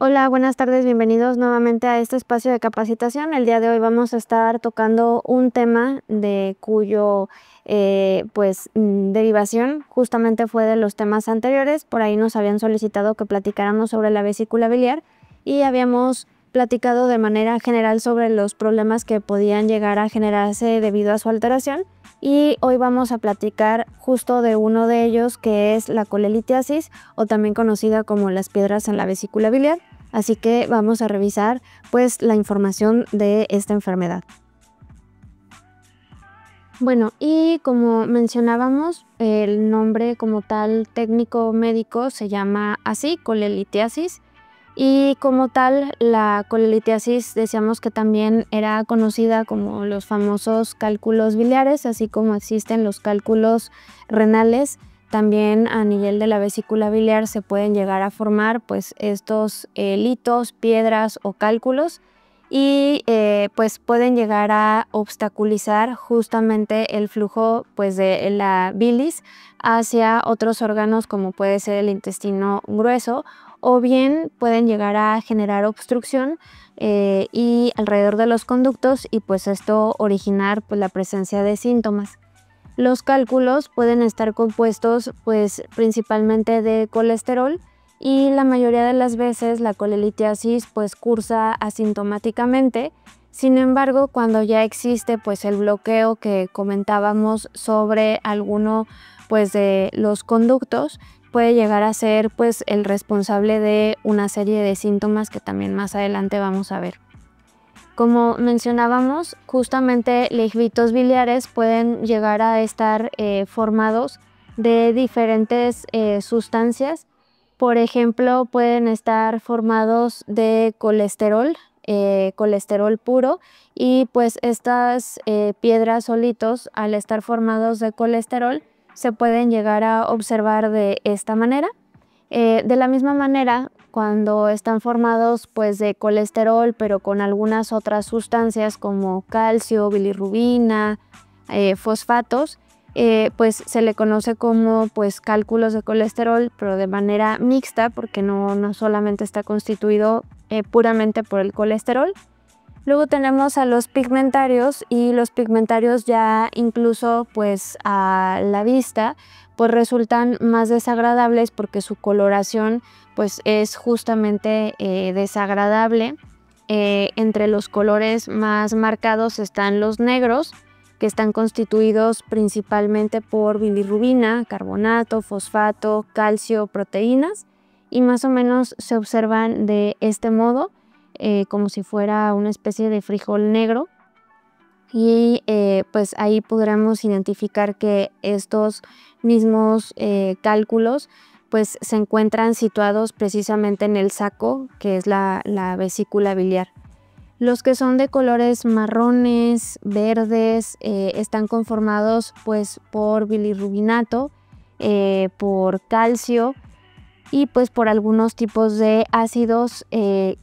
Hola, buenas tardes, bienvenidos nuevamente a este espacio de capacitación. El día de hoy vamos a estar tocando un tema de cuyo derivación justamente fue de los temas anteriores. Por ahí nos habían solicitado que platicáramos sobre la vesícula biliar y habíamos platicado de manera general sobre los problemas que podían llegar a generarse debido a su alteración. Y hoy vamos a platicar justo de uno de ellos, que es la colelitiasis, o también conocida como las piedras en la vesícula biliar. Así que vamos a revisar pues la información de esta enfermedad. Bueno, y como mencionábamos, el nombre como tal técnico médico se llama así, colelitiasis. Y como tal, la colelitiasis decíamos que también era conocida como los famosos cálculos biliares, así como existen los cálculos renales. También a nivel de la vesícula biliar se pueden llegar a formar pues estos litos, piedras o cálculos y pues pueden llegar a obstaculizar justamente el flujo pues de la bilis hacia otros órganos, como puede ser el intestino grueso, o bien pueden llegar a generar obstrucción y alrededor de los conductos, y pues esto originar pues la presencia de síntomas. Los cálculos pueden estar compuestos pues principalmente de colesterol, y la mayoría de las veces la colelitiasis pues cursa asintomáticamente. Sin embargo, cuando ya existe pues el bloqueo que comentábamos sobre alguno pues de los conductos, puede llegar a ser pues el responsable de una serie de síntomas que también más adelante vamos a ver. Como mencionábamos, justamente lejitos biliares pueden llegar a estar formados de diferentes sustancias. Por ejemplo, pueden estar formados de colesterol, colesterol puro, y pues estas piedras o litos, al estar formados de colesterol, se pueden llegar a observar de esta manera. De la misma manera, cuando están formados pues de colesterol, pero con algunas otras sustancias como calcio, bilirrubina, fosfatos, pues se le conoce como pues cálculos de colesterol, pero de manera mixta, porque no solamente está constituido puramente por el colesterol. Luego tenemos a los pigmentarios, y los pigmentarios ya incluso pues a la vista pues resultan más desagradables, porque su coloración pues es justamente desagradable. Entre los colores más marcados están los negros, que están constituidos principalmente por bilirrubina, carbonato, fosfato, calcio, proteínas, y más o menos se observan de este modo, como si fuera una especie de frijol negro. Y pues ahí podremos identificar que estos mismos cálculos pues se encuentran situados precisamente en el saco, que es la vesícula biliar. Los que son de colores marrones, verdes, están conformados pues por bilirrubinato, por calcio y pues por algunos tipos de ácidos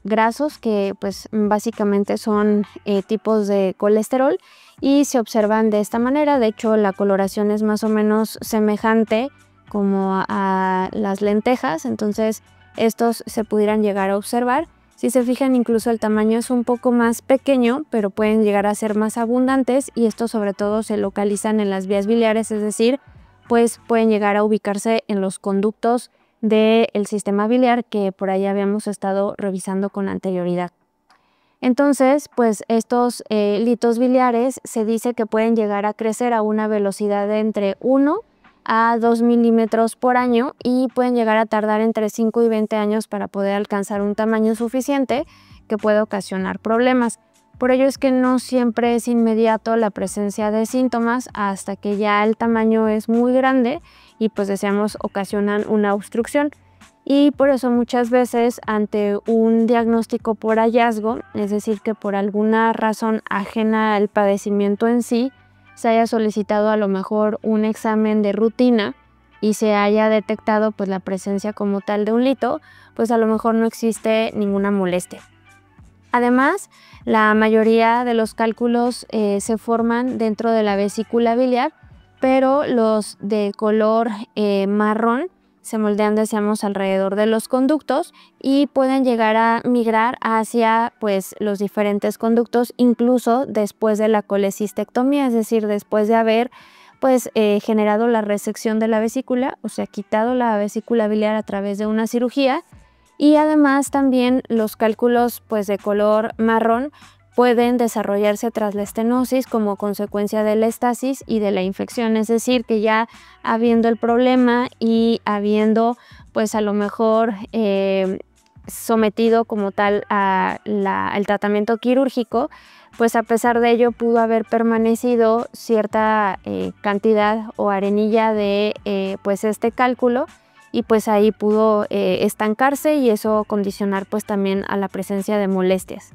grasos, que pues básicamente son tipos de colesterol, y se observan de esta manera. De hecho, la coloración es más o menos semejante como a las lentejas, entonces estos se pudieran llegar a observar. Si se fijan, incluso el tamaño es un poco más pequeño, pero pueden llegar a ser más abundantes, y estos sobre todo se localizan en las vías biliares, es decir, pues pueden llegar a ubicarse en los conductos del sistema biliar, que por ahí habíamos estado revisando con anterioridad. Entonces, pues estos litos biliares se dice que pueden llegar a crecer a una velocidad de entre 1 a 2 milímetros por año, y pueden llegar a tardar entre 5 y 20 años para poder alcanzar un tamaño suficiente que puede ocasionar problemas. Por ello es que no siempre es inmediato la presencia de síntomas hasta que ya el tamaño es muy grande y pues decíamos ocasionan una obstrucción. Y por eso muchas veces ante un diagnóstico por hallazgo, es decir, que por alguna razón ajena al padecimiento en sí, se haya solicitado a lo mejor un examen de rutina y se haya detectado pues la presencia como tal de un lito, pues a lo mejor no existe ninguna molestia. Además, la mayoría de los cálculos se forman dentro de la vesícula biliar, pero los de color marrón se moldean, decíamos, alrededor de los conductos y pueden llegar a migrar hacia pues los diferentes conductos incluso después de la colecistectomía, es decir, después de haber pues generado la resección de la vesícula, o sea, quitado la vesícula biliar a través de una cirugía. Y además también los cálculos pues de color marrón pueden desarrollarse tras la estenosis como consecuencia de la estasis y de la infección, es decir, que ya habiendo el problema y habiendo pues a lo mejor sometido como tal al tratamiento quirúrgico, pues a pesar de ello pudo haber permanecido cierta cantidad o arenilla de pues este cálculo, y pues ahí pudo estancarse y eso condicionar pues también a la presencia de molestias.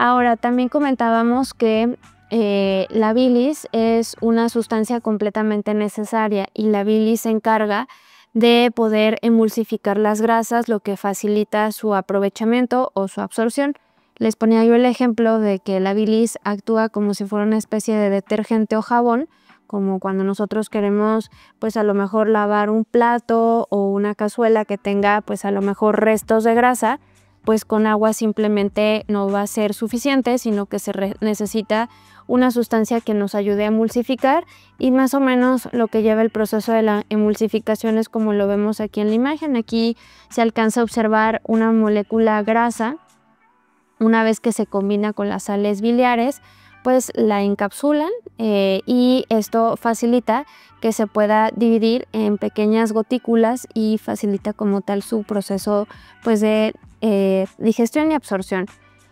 Ahora, también comentábamos que la bilis es una sustancia completamente necesaria y la bilis se encarga de poder emulsificar las grasas, lo que facilita su aprovechamiento o su absorción. Les ponía yo el ejemplo de que la bilis actúa como si fuera una especie de detergente o jabón, como cuando nosotros queremos pues a lo mejor lavar un plato o una cazuela que tenga pues a lo mejor restos de grasa, pues con agua simplemente no va a ser suficiente, sino que necesita una sustancia que nos ayude a emulsificar, y más o menos lo que lleva el proceso de la emulsificación es como lo vemos aquí en la imagen. Aquí se alcanza a observar una molécula grasa. Una vez que se combina con las sales biliares, pues la encapsulan y esto facilita que se pueda dividir en pequeñas gotículas y facilita como tal su proceso pues de digestión y absorción.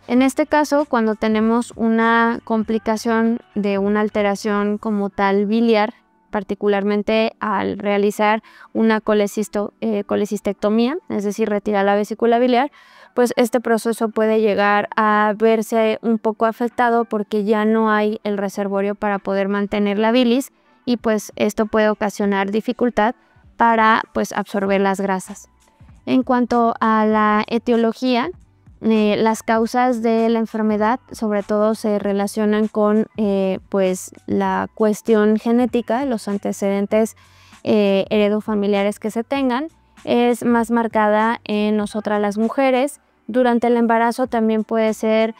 En este caso, cuando tenemos una complicación de una alteración como tal biliar, particularmente al realizar una colecistectomía, es decir, retirar la vesícula biliar, pues este proceso puede llegar a verse un poco afectado porque ya no hay el reservorio para poder mantener la bilis, y pues esto puede ocasionar dificultad para pues absorber las grasas. En cuanto a la etiología, las causas de la enfermedad sobre todo se relacionan con pues la cuestión genética, los antecedentes heredofamiliares que se tengan. Es más marcada en nosotras las mujeres. Durante el embarazo también puede ser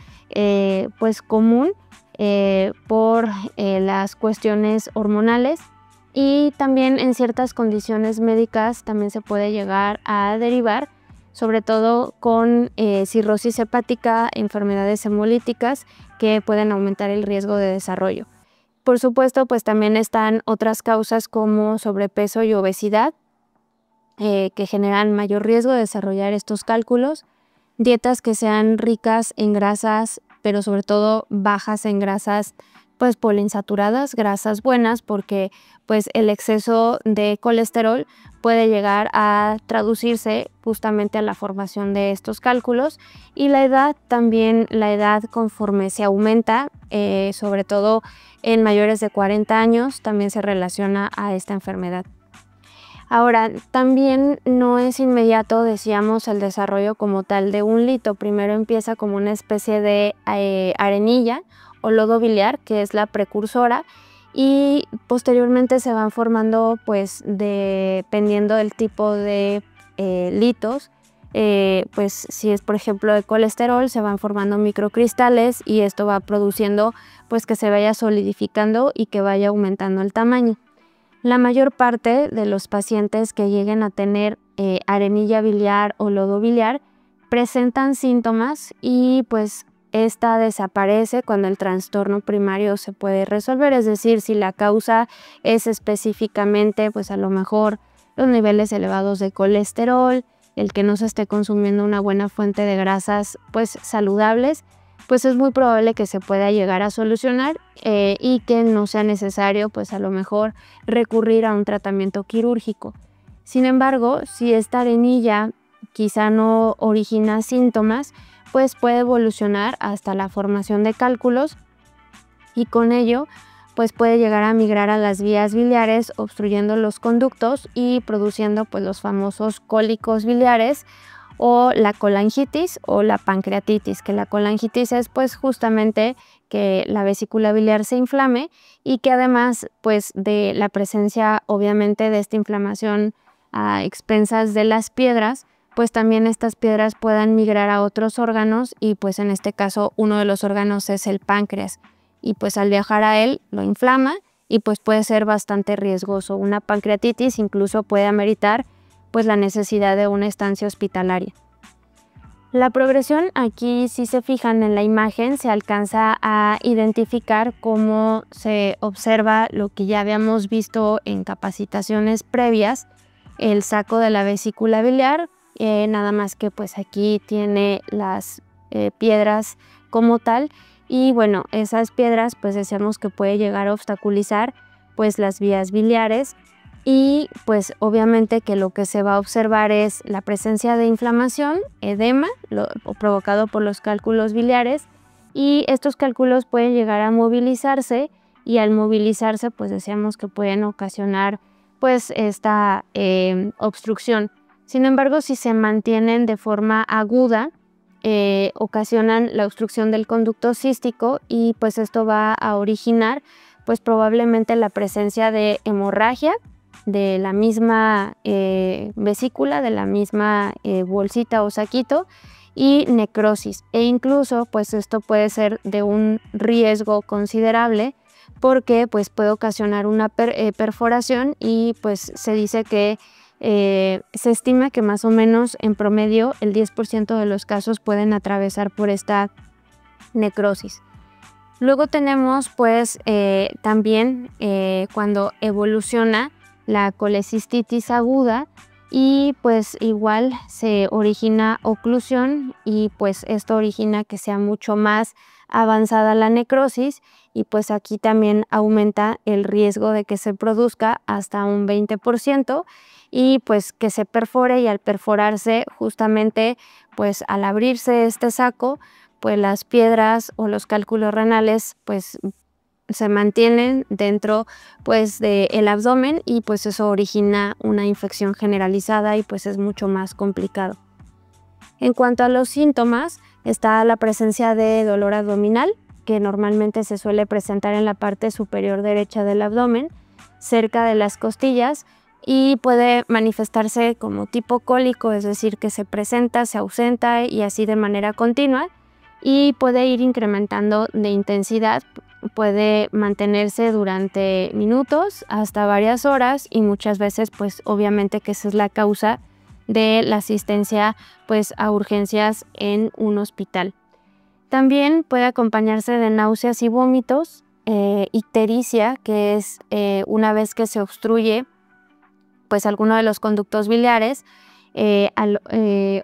pues común por las cuestiones hormonales, y también en ciertas condiciones médicas también se puede llegar a derivar, sobre todo con cirrosis hepática, enfermedades hemolíticas que pueden aumentar el riesgo de desarrollo. Por supuesto, pues también están otras causas como sobrepeso y obesidad que generan mayor riesgo de desarrollar estos cálculos. Dietas que sean ricas en grasas, pero sobre todo bajas en grasas pues poliinsaturadas, grasas buenas, porque pues el exceso de colesterol puede llegar a traducirse justamente a la formación de estos cálculos. Y la edad también, la edad conforme se aumenta, sobre todo en mayores de 40 años, también se relaciona a esta enfermedad. Ahora, también no es inmediato, decíamos, el desarrollo como tal de un lito. Primero empieza como una especie de arenilla o lodo biliar, que es la precursora, y posteriormente se van formando, pues, dependiendo del tipo de litos, pues si es por ejemplo de colesterol, se van formando microcristales y esto va produciendo pues que se vaya solidificando y que vaya aumentando el tamaño. La mayor parte de los pacientes que lleguen a tener arenilla biliar o lodo biliar presentan síntomas, y pues esta desaparece cuando el trastorno primario se puede resolver, es decir, si la causa es específicamente pues a lo mejor los niveles elevados de colesterol, el que no se esté consumiendo una buena fuente de grasas pues saludables, pues es muy probable que se pueda llegar a solucionar y que no sea necesario pues a lo mejor recurrir a un tratamiento quirúrgico. Sin embargo, si esta arenilla quizá no origina síntomas, pues puede evolucionar hasta la formación de cálculos, y con ello pues puede llegar a migrar a las vías biliares, obstruyendo los conductos y produciendo pues los famosos cólicos biliares o la colangitis o la pancreatitis, que la colangitis es pues justamente que la vesícula biliar se inflame, y que además pues de la presencia obviamente de esta inflamación a expensas de las piedras, pues también estas piedras puedan migrar a otros órganos y pues en este caso uno de los órganos es el páncreas y pues al viajar a él lo inflama y pues puede ser bastante riesgoso. Una pancreatitis incluso puede ameritar pues la necesidad de una estancia hospitalaria. La progresión aquí, si se fijan en la imagen, se alcanza a identificar cómo se observa lo que ya habíamos visto en capacitaciones previas, el saco de la vesícula biliar, nada más que pues aquí tiene las piedras como tal y bueno, esas piedras pues decíamos que puede llegar a obstaculizar pues las vías biliares y pues obviamente que lo que se va a observar es la presencia de inflamación, edema, provocado por los cálculos biliares y estos cálculos pueden llegar a movilizarse y al movilizarse pues decíamos que pueden ocasionar pues esta obstrucción. Sin embargo, si se mantienen de forma aguda, ocasionan la obstrucción del conducto cístico y pues esto va a originar pues probablemente la presencia de hemorragia de la misma vesícula, de la misma bolsita o saquito y necrosis e incluso pues esto puede ser de un riesgo considerable porque pues puede ocasionar una perforación y pues se dice que se estima que más o menos en promedio el 10% de los casos pueden atravesar por esta necrosis. Luego tenemos pues también cuando evoluciona la colecistitis aguda y pues igual se origina oclusión y pues esto origina que sea mucho más avanzada la necrosis y pues aquí también aumenta el riesgo de que se produzca hasta un 20% y pues que se perfore y al perforarse justamente pues al abrirse este saco pues las piedras o los cálculos renales pues se mantienen dentro pues del abdomen y pues eso origina una infección generalizada y pues es mucho más complicado. En cuanto a los síntomas, está la presencia de dolor abdominal, que normalmente se suele presentar en la parte superior derecha del abdomen, cerca de las costillas, y puede manifestarse como tipo cólico, es decir, que se presenta, se ausenta y así de manera continua, y puede ir incrementando de intensidad, puede mantenerse durante minutos hasta varias horas y muchas veces pues obviamente que esa es la causa de la asistencia pues a urgencias en un hospital. También puede acompañarse de náuseas y vómitos, ictericia, que es una vez que se obstruye pues alguno de los conductos biliares, al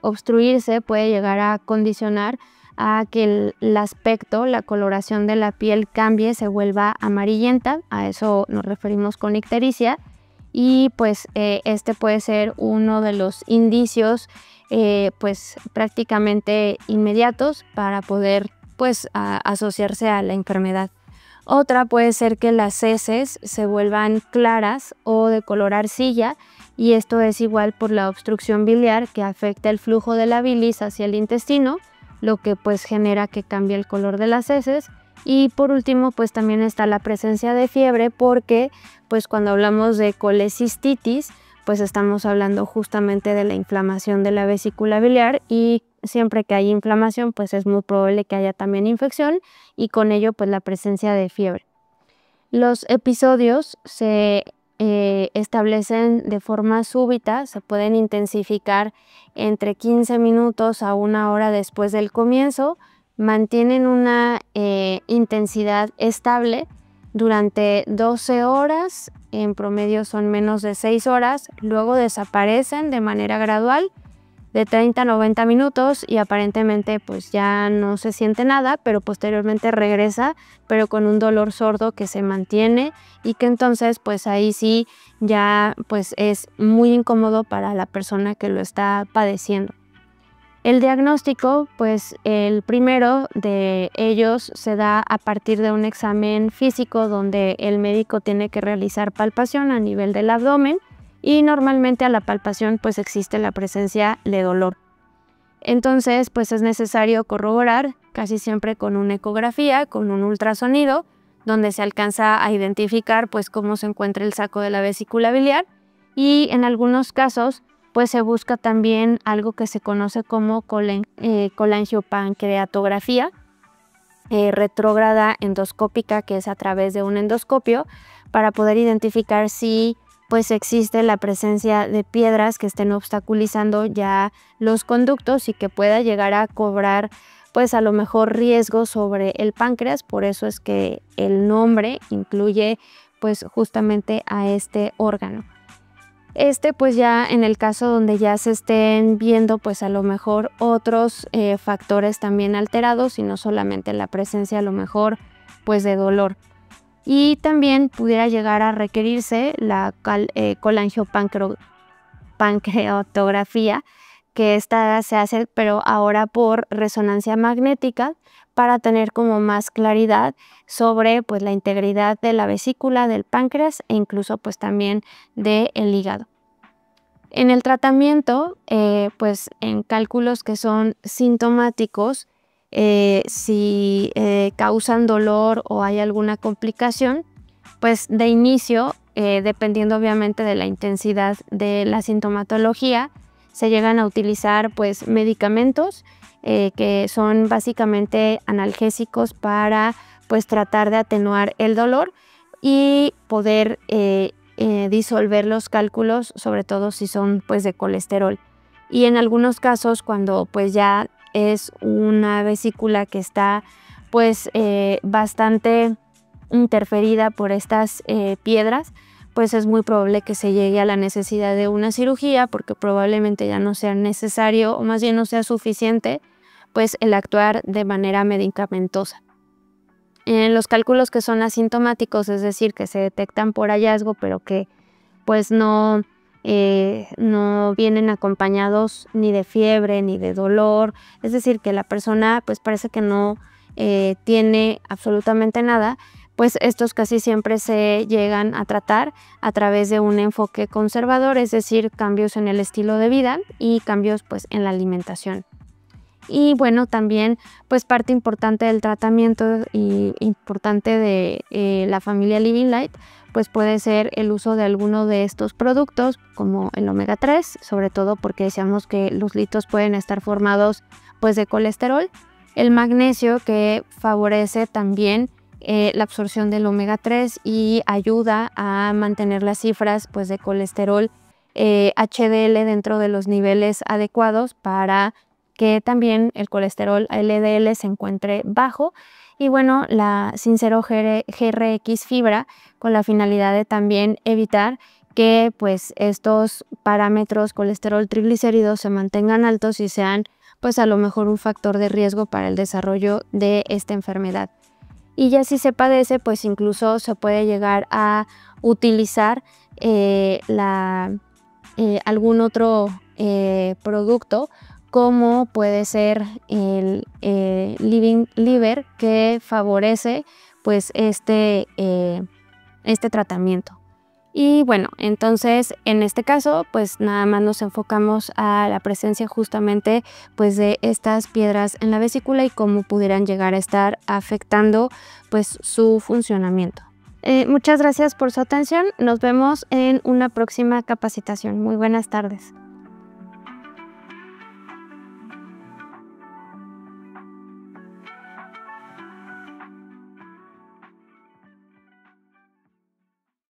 obstruirse puede llegar a condicionar a que el aspecto, la coloración de la piel cambie, se vuelva amarillenta, a eso nos referimos con ictericia, y pues este puede ser uno de los indicios pues prácticamente inmediatos para poder pues asociarse a la enfermedad. Otra puede ser que las heces se vuelvan claras o de color arcilla y esto es igual por la obstrucción biliar que afecta el flujo de la bilis hacia el intestino, lo que pues genera que cambie el color de las heces. Y por último pues también está la presencia de fiebre porque pues cuando hablamos de colecistitis pues estamos hablando justamente de la inflamación de la vesícula biliar y siempre que hay inflamación pues es muy probable que haya también infección y con ello pues la presencia de fiebre. Los episodios se establecen de forma súbita, se pueden intensificar entre 15 minutos a 1 hora después del comienzo, mantienen una intensidad estable durante 12 horas, en promedio son menos de 6 horas, luego desaparecen de manera gradual de 30 a 90 minutos y aparentemente pues ya no se siente nada, pero posteriormente regresa, pero con un dolor sordo que se mantiene y que entonces pues ahí sí ya pues es muy incómodo para la persona que lo está padeciendo. El diagnóstico, pues el primero de ellos se da a partir de un examen físico donde el médico tiene que realizar palpación a nivel del abdomen y normalmente a la palpación pues existe la presencia de dolor. Entonces pues es necesario corroborar casi siempre con una ecografía, con un ultrasonido, donde se alcanza a identificar pues cómo se encuentra el saco de la vesícula biliar y en algunos casos pues se busca también algo que se conoce como colangiopancreatografía retrógrada endoscópica, que es a través de un endoscopio, para poder identificar si pues existe la presencia de piedras que estén obstaculizando ya los conductos y que pueda llegar a cobrar pues a lo mejor riesgo sobre el páncreas. Por eso es que el nombre incluye pues justamente a este órgano. Pues ya en el caso donde ya se estén viendo pues a lo mejor otros factores también alterados y no solamente la presencia a lo mejor pues de dolor. Y también pudiera llegar a requerirse la colangiopancreatografía, que esta se hace pero ahora por resonancia magnética para tener como más claridad sobre pues la integridad de la vesícula, del páncreas e incluso pues también del hígado. En el tratamiento, pues en cálculos que son sintomáticos, si causan dolor o hay alguna complicación, pues de inicio, dependiendo obviamente de la intensidad de la sintomatología, se llegan a utilizar pues medicamentos que son básicamente analgésicos para pues tratar de atenuar el dolor y poder disolver los cálculos, sobre todo si son pues de colesterol. Y en algunos casos, cuando pues ya es una vesícula que está pues bastante interferida por estas piedras, pues es muy probable que se llegue a la necesidad de una cirugía, porque probablemente ya no sea necesario, o más bien no sea suficiente, pues el actuar de manera medicamentosa. En los cálculos que son asintomáticos, es decir, que se detectan por hallazgo, pero que pues no vienen acompañados ni de fiebre ni de dolor, es decir, que la persona pues parece que no tiene absolutamente nada, pues estos casi siempre se llegan a tratar a través de un enfoque conservador, es decir, cambios en el estilo de vida y cambios pues en la alimentación. Y bueno, también pues parte importante del tratamiento y importante de la familia Living Light pues puede ser el uso de alguno de estos productos como el omega 3, sobre todo porque decíamos que los litos pueden estar formados pues de colesterol, el magnesio, que favorece también la absorción del omega 3 y ayuda a mantener las cifras pues de colesterol HDL dentro de los niveles adecuados para que también el colesterol LDL se encuentre bajo. Y bueno, la Sincero GRX fibra, con la finalidad de también evitar que pues estos parámetros colesterol triglicéridos se mantengan altos y sean pues a lo mejor un factor de riesgo para el desarrollo de esta enfermedad. Y ya si se padece, pues incluso se puede llegar a utilizar algún otro producto, como puede ser el Living Liver, que favorece pues este tratamiento. Y bueno, entonces en este caso pues nada más nos enfocamos a la presencia justamente pues de estas piedras en la vesícula y cómo pudieran llegar a estar afectando pues su funcionamiento. Muchas gracias por su atención, nos vemos en una próxima capacitación. Muy buenas tardes.